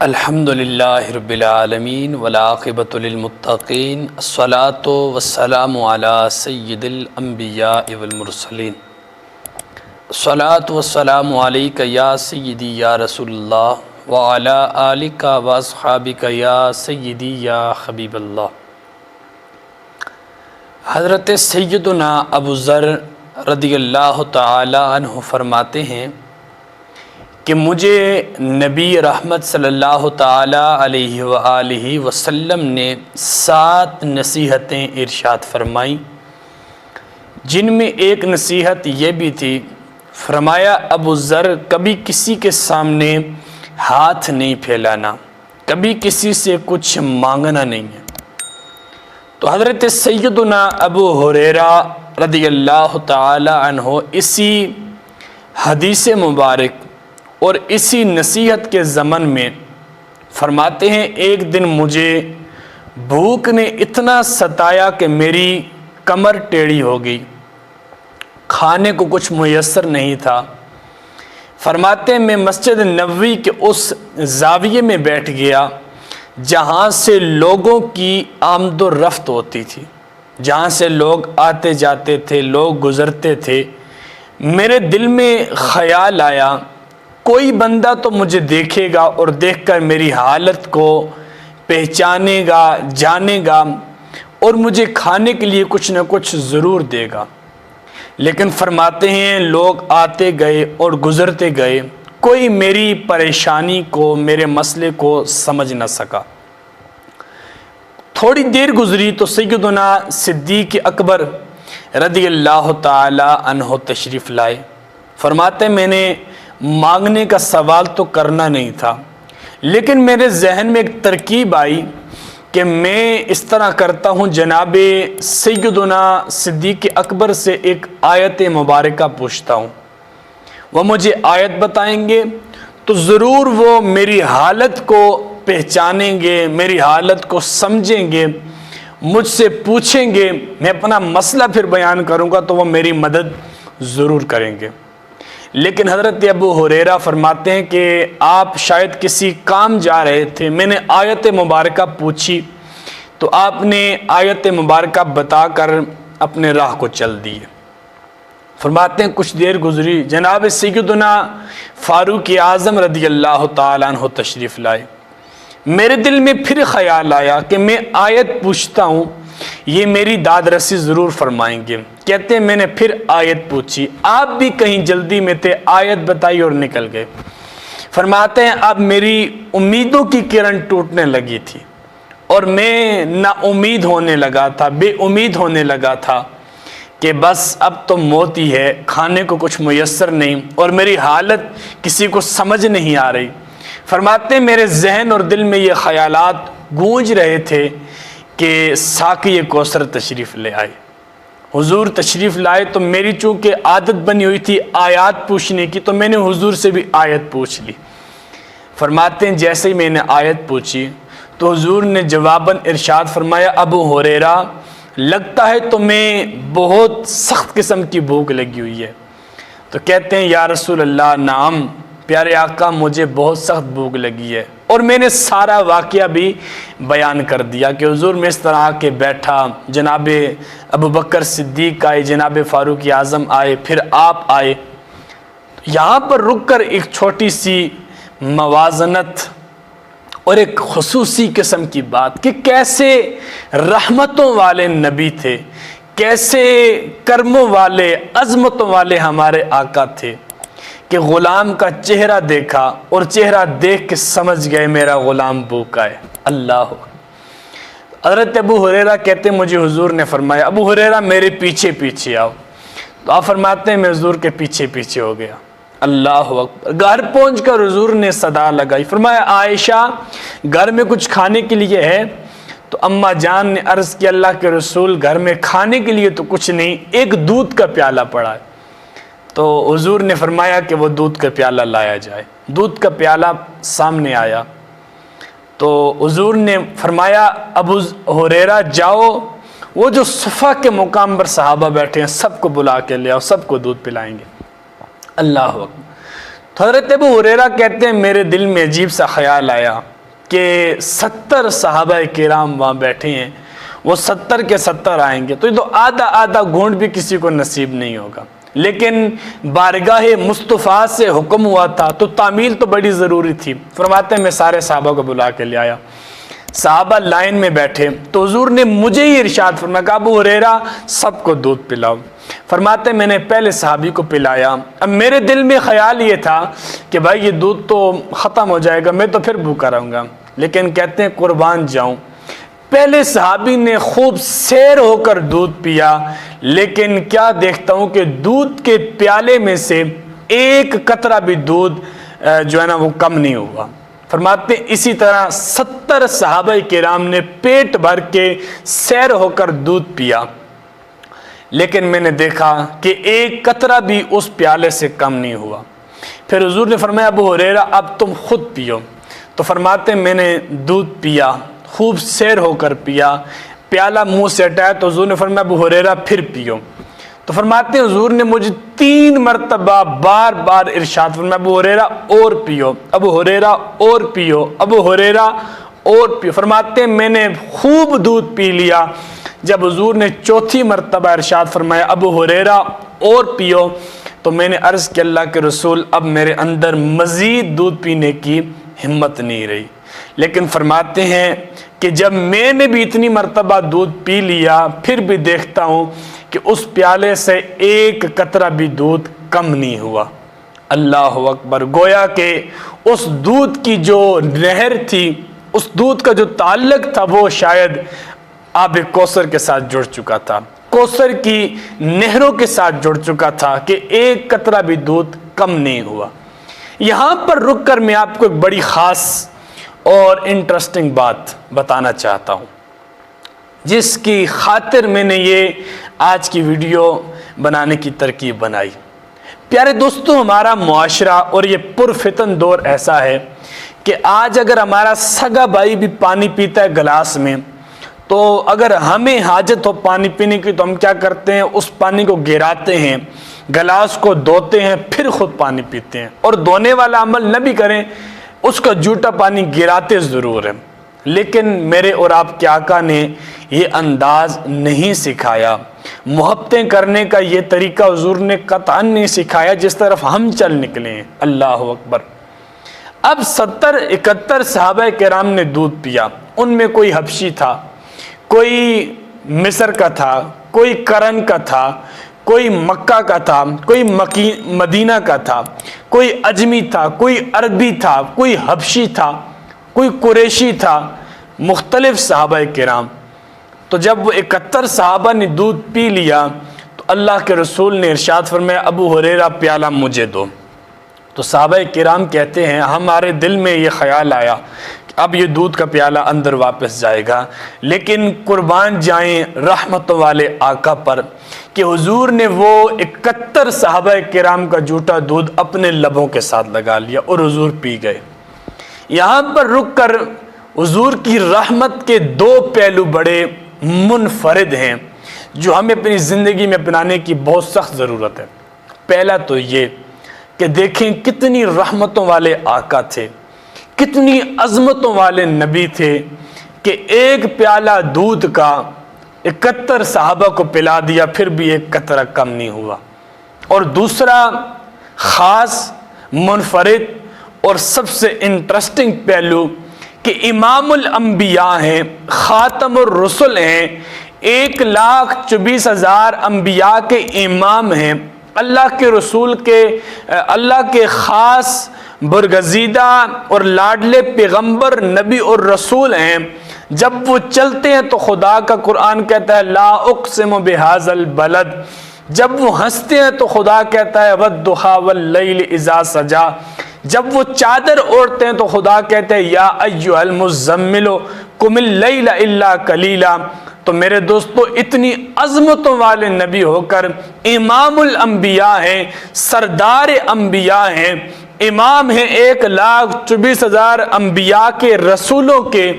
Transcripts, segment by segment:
الحمد للہ رب العالمین والعاقبۃ للمتقین الصلاۃ والسلام علی سید الانبیاء والمرسلین الصلاۃ والسلام علیک یا سیدی یا رسول اللہ وعلی آلک واصحابک یا سیدی یا حبیب اللہ۔ حضرت سیدنا ابو ذر رضی اللہ تعالی عنہ فرماتے ہیں کہ مجھے نبی رحمت صلی اللہ تعالی علیہ وآلہ وسلم نے 7 نصیحتیں ارشاد فرمائیں، جن میں ایک نصیحت یہ بھی تھی، فرمایا ابو ذر کبھی کسی کے سامنے ہاتھ نہیں پھیلانا، کبھی کسی سے کچھ مانگنا نہیں ہے۔ تو حضرت سیدنا ابو ہریرہ رضی اللہ تعالی عنہ اسی حدیث مبارک اور اسی نصیحت کے ضمن میں فرماتے ہیں، ایک دن مجھے بھوک نے اتنا ستایا کہ میری کمر ٹیڑھی ہو گئی، کھانے کو کچھ میسر نہیں تھا۔ فرماتے ہیں میں مسجد نبوی کے اس زاویے میں بیٹھ گیا جہاں سے لوگوں کی آمد و رفت ہوتی تھی، جہاں سے لوگ آتے جاتے تھے، لوگ گزرتے تھے۔ میرے دل میں خیال آیا کوئی بندہ تو مجھے دیکھے گا اور دیکھ کر میری حالت کو پہچانے گا، جانے گا اور مجھے کھانے کے لیے کچھ نہ کچھ ضرور دے گا۔ لیکن فرماتے ہیں لوگ آتے گئے اور گزرتے گئے، کوئی میری پریشانی کو، میرے مسئلے کو سمجھ نہ سکا۔ تھوڑی دیر گزری تو سیدنا صدیق اکبر رضی اللہ تعالی عنہ تشریف لائے۔ فرماتے ہیں میں نے مانگنے کا سوال تو کرنا نہیں تھا، لیکن میرے ذہن میں ایک ترکیب آئی کہ میں اس طرح کرتا ہوں، جناب سیدنا صدیق اکبر سے ایک آیت مبارکہ پوچھتا ہوں، وہ مجھے آیت بتائیں گے تو ضرور وہ میری حالت کو پہچانیں گے، میری حالت کو سمجھیں گے، مجھ سے پوچھیں گے، میں اپنا مسئلہ پھر بیان کروں گا تو وہ میری مدد ضرور کریں گے۔ لیکن حضرت ابو ہریرہ فرماتے ہیں کہ آپ شاید کسی کام جا رہے تھے، میں نے آیت مبارکہ پوچھی تو آپ نے آیت مبارکہ بتا کر اپنے راہ کو چل دیے۔ فرماتے ہیں کچھ دیر گزری، جناب سیدنا فاروق اعظم رضی اللہ تعالیٰ عنہ تشریف لائے۔ میرے دل میں پھر خیال آیا کہ میں آیت پوچھتا ہوں، یہ میری داد رسی ضرور فرمائیں گے۔ کہتے ہیں میں نے پھر آیت پوچھی، آپ بھی کہیں جلدی میں تھے، آیت بتائی اور نکل گئے۔ فرماتے ہیں اب میری امیدوں کی کرن ٹوٹنے لگی تھی اور میں نا امید ہونے لگا تھا، بے امید ہونے لگا تھا کہ بس اب تو موت ہی ہے، کھانے کو کچھ میسر نہیں اور میری حالت کسی کو سمجھ نہیں آ رہی۔ فرماتے ہیں میرے ذہن اور دل میں یہ خیالات گونج رہے تھے کہ ساقی کوثر تشریف لے آئے، حضور تشریف لائے، تو میری چونکہ عادت بنی ہوئی تھی آیات پوچھنے کی تو میں نے حضور سے بھی آیت پوچھ لی۔ فرماتے ہیں جیسے ہی میں نے آیت پوچھی تو حضور نے جواباً ارشاد فرمایا ابو ہریرہ لگتا ہے تمہیں بہت سخت قسم کی بھوک لگی ہوئی ہے۔ تو کہتے ہیں یا رسول اللہ نعم پیارے آقا مجھے بہت سخت بھوک لگی ہے، اور میں نے سارا واقعہ بھی بیان کر دیا کہ حضور میں اس طرح آ کے بیٹھا، جناب ابو بکر صدیق آئے، جناب فاروق اعظم آئے، پھر آپ آئے۔ یہاں پر رک کر ایک چھوٹی سی موازنت اور ایک خصوصی قسم کی بات کہ کیسے رحمتوں والے نبی تھے، کیسے کرموں والے، عظمتوں والے ہمارے آقا تھے کہ غلام کا چہرہ دیکھا اور چہرہ دیکھ کے سمجھ گئے میرا غلام بھوکا ہے۔ اللہ حضرت ابو ہریرہ کہتے ہیں مجھے حضور نے فرمایا ابو ہریرہ میرے پیچھے پیچھے آؤ، تو آپ فرماتے ہیں میں حضور کے پیچھے پیچھے ہو گیا۔ اللہ اکبر، گھر پہنچ کر حضور نے صدا لگائی، فرمایا عائشہ گھر میں کچھ کھانے کے لیے ہے؟ تو اماں جان نے عرض کیا اللہ کے رسول گھر میں کھانے کے لیے تو کچھ نہیں، ایک دودھ کا پیالہ پڑا ہے۔ تو حضور نے فرمایا کہ وہ دودھ کا پیالہ لایا جائے۔ دودھ کا پیالہ سامنے آیا تو حضور نے فرمایا ابو ہریرہ جاؤ، وہ جو صفا کے مقام پر صحابہ بیٹھے ہیں سب کو بلا کے لے آؤ، سب کو دودھ پلائیں گے۔ اللہ اکبر۔ تو حضرت ابو ہریرہ کہتے ہیں میرے دل میں عجیب سا خیال آیا کہ 70 صحابہ کرام وہاں بیٹھے ہیں، وہ 70 کے 70 آئیں گے تو یہ تو آدھا گھونٹ بھی کسی کو نصیب نہیں ہوگا، لیکن بارگاہ مصطفیٰ سے حکم ہوا تھا تو تعمیل تو بڑی ضروری تھی۔ فرماتے ہیں میں سارے صحابہ کو بلا کے لے آیا، صحابہ لائن میں بیٹھے تو حضور نے مجھے ہی ارشاد فرمایا کہ ابو ہریرہ سب کو دودھ پلاؤ۔ فرماتے ہیں میں نے پہلے صحابی کو پلایا، اب میرے دل میں خیال یہ تھا کہ بھائی یہ دودھ تو ختم ہو جائے گا، میں تو پھر بھوکا رہوں گا، لیکن کہتے ہیں قربان جاؤں پہلے صحابی نے خوب سیر ہو کر دودھ پیا، لیکن کیا دیکھتا ہوں کہ دودھ کے پیالے میں سے ایک قطرہ بھی دودھ جو ہے نا وہ کم نہیں ہوا۔ فرماتے ہیں اسی طرح 70 صحابہ کرام نے پیٹ بھر کے سیر ہو کر دودھ پیا، لیکن میں نے دیکھا کہ ایک قطرہ بھی اس پیالے سے کم نہیں ہوا۔ پھر حضور نے فرمایا ابو ہریرہ اب تم خود پیو، تو فرماتے ہیں میں نے دودھ پیا، خوب سیر ہو کر پیا، پیالہ منہ سے ہٹایا تو حضور نے فرمایا ابو ہریرہ پھر پیو، تو فرماتے ہیں حضور نے مجھے 3 مرتبہ بار بار ارشاد فرمایا ابو ہریرہ اور پیو، ابو ہریرہ اور پیو، ابو ہریرہ اور پیو۔ فرماتے ہیں میں نے خوب دودھ پی لیا، جب حضور نے 4تھی مرتبہ ارشاد فرمایا ابو ہریرہ اور پیو تو میں نے عرض کہ اللہ کے رسول اب میرے اندر مزید دودھ پینے کی ہمت نہیں رہی، لیکن فرماتے ہیں کہ جب میں نے بھی اتنی مرتبہ دودھ پی لیا پھر بھی دیکھتا ہوں کہ اس پیالے سے ایک قطرہ بھی دودھ کم نہیں ہوا۔ اللہ اکبر، گویا کہ اس دودھ کی جو نہر تھی، اس دودھ کا جو تعلق تھا وہ شاید آب کوثر کے ساتھ جڑ چکا تھا، کوثر کی نہروں کے ساتھ جڑ چکا تھا کہ ایک قطرہ بھی دودھ کم نہیں ہوا۔ یہاں پر رک کر میں آپ کو ایک بڑی خاص اور انٹرسٹنگ بات بتانا چاہتا ہوں، جس کی خاطر میں نے یہ آج کی ویڈیو بنانے کی ترکیب بنائی۔ پیارے دوستو، ہمارا معاشرہ اور یہ پرفتن دور ایسا ہے کہ آج اگر ہمارا سگا بھائی بھی پانی پیتا ہے گلاس میں تو اگر ہمیں حاجت ہو پانی پینے کی تو ہم کیا کرتے ہیں، اس پانی کو گراتے ہیں، گلاس کو دھوتے ہیں، پھر خود پانی پیتے ہیں، اور دھونے والا عمل نہ بھی کریں اس کا جھوٹا پانی گراتے ضرور ہیں۔ لیکن میرے اور آپ کے آقا نے یہ انداز نہیں سکھایا، محبتیں کرنے کا یہ طریقہ حضور نے قطعاً نہیں سکھایا جس طرف ہم چل نکلے ہیں۔ اللہ اکبر۔ اب 71 صحابہ کرام نے دودھ پیا، ان میں کوئی حبشی تھا، کوئی مصر کا تھا، کوئی کرن کا تھا، کوئی مکہ کا تھا، کوئی مدینہ کا تھا، کوئی اجمی تھا، کوئی عربی تھا، کوئی حبشی تھا، کوئی قریشی تھا، مختلف صحابہ کرام۔ تو جب وہ 71 صحابہ نے دودھ پی لیا تو اللہ کے رسول نے ارشاد فرمایا ابو ہریرہ پیالہ مجھے دو۔ تو صحابہ کرام کہتے ہیں ہمارے دل میں یہ خیال آیا کہ اب یہ دودھ کا پیالہ اندر واپس جائے گا، لیکن قربان جائیں رحمت والے آقا پر کہ حضور نے وہ 71 صحابہ کرام کا جھوٹا دودھ اپنے لبوں کے ساتھ لگا لیا اور حضور پی گئے۔ یہاں پر رک کر حضور کی رحمت کے 2 پہلو بڑے منفرد ہیں جو ہمیں اپنی زندگی میں اپنانے کی بہت سخت ضرورت ہے۔ پہلا تو یہ کہ دیکھیں کتنی رحمتوں والے آقا تھے، کتنی عظمتوں والے نبی تھے کہ ایک پیالہ دودھ کا 71 صحابہ کو پلا دیا پھر بھی ایک قطرہ کم نہیں ہوا۔ اور دوسرا خاص، منفرد اور سب سے انٹرسٹنگ پہلو کہ امام الانبیاء ہیں، خاتم الرسل ہیں، 1,24,000 انبیاء کے امام ہیں، اللہ کے رسول کے، اللہ کے خاص برگزیدہ اور لاڈلے پیغمبر نبی اور رسول ہیں۔ جب وہ چلتے ہیں تو خدا کا قرآن کہتا ہے لا اقسم بہذا البلد، جب وہ ہنستے ہیں تو خدا کہتا ہے والضحی واللیل اذا سجا، جب وہ چادر اوڑھتے ہیں تو خدا کہتے ہیں یا ایھا المزمل قم اللیل الا قلیلا۔ تو میرے دوستو، اتنی عظمتوں والے نبی ہو کر امام الانبیاء ہیں، سردار انبیاء ہیں، امام ہیں 1,24,000 انبیاء کے رسولوں کے،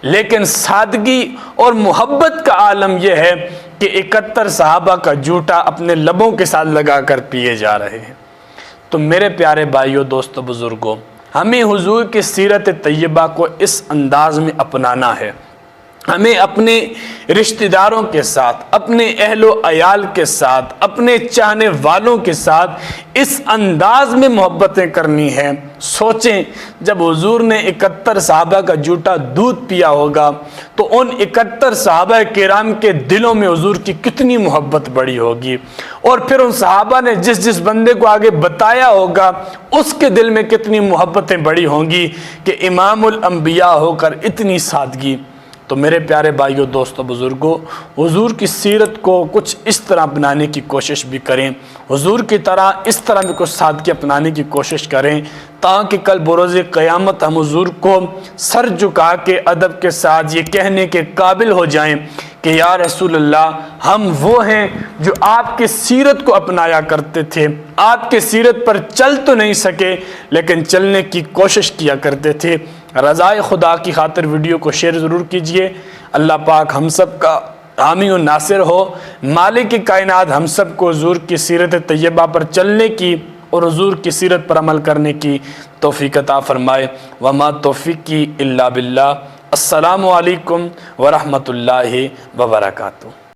لیکن سادگی اور محبت کا عالم یہ ہے کہ 71 صحابہ کا جھوٹا اپنے لبوں کے ساتھ لگا کر پیے جا رہے ہیں۔ تو میرے پیارے بھائیوں، دوستو، بزرگوں، ہمیں حضور کی سیرت طیبہ کو اس انداز میں اپنانا ہے۔ ہمیں اپنے رشتہ داروں کے ساتھ، اپنے اہل و عیال کے ساتھ، اپنے چاہنے والوں کے ساتھ اس انداز میں محبتیں کرنی ہیں۔ سوچیں جب حضور نے 71 صحابہ کا جھوٹا دودھ پیا ہوگا تو ان 71 صحابہ کرام کے دلوں میں حضور کی کتنی محبت بڑی ہوگی، اور پھر ان صحابہ نے جس بندے کو آگے بتایا ہوگا اس کے دل میں کتنی محبتیں بڑی ہوں گی کہ امام الانبیاء ہو کر اتنی سادگی۔ تو میرے پیارے بھائیوں، دوستوں، بزرگوں، حضور کی سیرت کو کچھ اس طرح اپنانے کی کوشش بھی کریں، حضور کی طرح اس طرح بھی کچھ سادگی اپنانے کی کوشش کریں، تاکہ کل بروز قیامت ہم حضور کو سر جھکا کے ادب کے ساتھ یہ کہنے کے قابل ہو جائیں کہ یا رسول اللہ، ہم وہ ہیں جو آپ کی سیرت کو اپنایا کرتے تھے، آپ کی سیرت پر چل تو نہیں سکے لیکن چلنے کی کوشش کیا کرتے تھے۔ رضائے خدا کی خاطر ویڈیو کو شیئر ضرور کیجئے۔ اللہ پاک ہم سب کا حامی و ناصر ہو۔ مالک کائنات ہم سب کو حضور کی سیرت طیبہ پر چلنے کی اور حضور کی سیرت پر عمل کرنے کی توفیق عطا فرمائے۔ وما توفیقی الا باللہ۔ السلام علیکم ورحمۃ اللہ وبرکاتہ۔